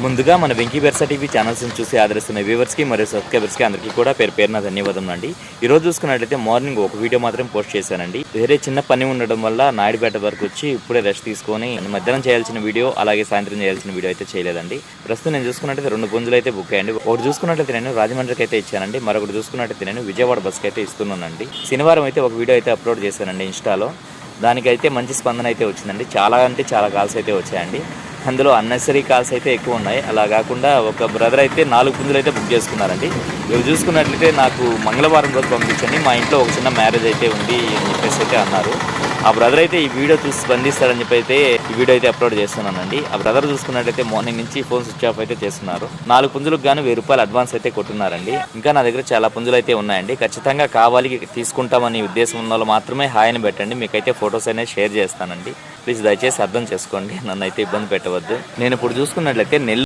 ముందుగా మన వెంకీ బెర్సా టీవీ ఛానల్స్ని చూసి ఆదరిస్తున్న వ్యూవర్స్కి మరియు సబ్స్క్రైబర్స్కి అందరికీ కూడా పేరు పేరున ధన్యవాదం అండి. ఈరోజు చూసుకున్నట్లయితే మార్నింగ్ ఒక వీడియో మాత్రం పోస్ట్ చేశానండి. వేరే చిన్న పని ఉండడం వల్ల నాయుడుపేట వరకు వచ్చి ఇప్పుడే రెస్ట్ తీసుకొని మధ్యాహ్నం చేయాల్సిన వీడియో అలాగే సాయంత్రం చేయాల్సిన వీడియో అయితే చేయలేదండి. ప్రస్తుతం నేను చూసుకున్నట్లయితే 2 పుంజులు అయితే బుక్ అయ్యండి. ఒకటి చూసుకున్నట్లయితే నేను రాజమండ్రికి అయితే ఇచ్చానండి, మరొకటి చూసుకున్నట్లయితే నేను విజయవాడ బస్కి అయితే ఇస్తున్నానండి. శనివారం అయితే ఒక వీడియో అయితే అప్లోడ్ చేశానండి ఇన్స్టాలో. దానికైతే మంచి స్పందన అయితే వచ్చిందండి. చాలా అంటే చాలా కాల్స్ అయితే వచ్చాయండి. అందులో అన్నెసరీ కాల్స్ అయితే ఎక్కువ ఉన్నాయి. అలా కాకుండా ఒక బ్రదర్ అయితే 4 పుంజులు అయితే బుక్ చేసుకున్నారండి. ఇవి చూసుకున్నట్లయితే నాకు మంగళవారం రోజు పంపించండి, మా ఇంట్లో ఒక చిన్న మ్యారేజ్ అయితే ఉంది అని చెప్పేసి అయితే అన్నారు. ఆ బ్రదర్ అయితే ఈ వీడియో చూసి స్పందిస్తారని చెప్పి అయితే ఈ వీడియో అయితే అప్లోడ్ చేస్తున్నానండి. ఆ బ్రదర్ చూసుకున్నట్లయితే మార్నింగ్ నుంచి ఫోన్ స్విచ్ ఆఫ్ అయితే చేస్తున్నారు. 4 పుంజులకు గాను 1000 రూపాయలు అడ్వాన్స్ అయితే కొట్టున్నారండి. ఇంకా నా దగ్గర చాలా పుంజులు అయితే ఉన్నాయండి. ఖచ్చితంగా కావాలి తీసుకుంటామని ఉద్దేశం ఉన్న వాళ్ళు మాత్రమే హాయ్ అని పెట్టండి. మీకైతే ఫొటోస్ అనేది షేర్ చేస్తానండి. ప్లీజ్ దయచేసి అర్థం చేసుకోండి, నన్ను అయితే ఇబ్బంది పెట్టవద్దు. నేను ఇప్పుడు చూసుకున్నట్లయితే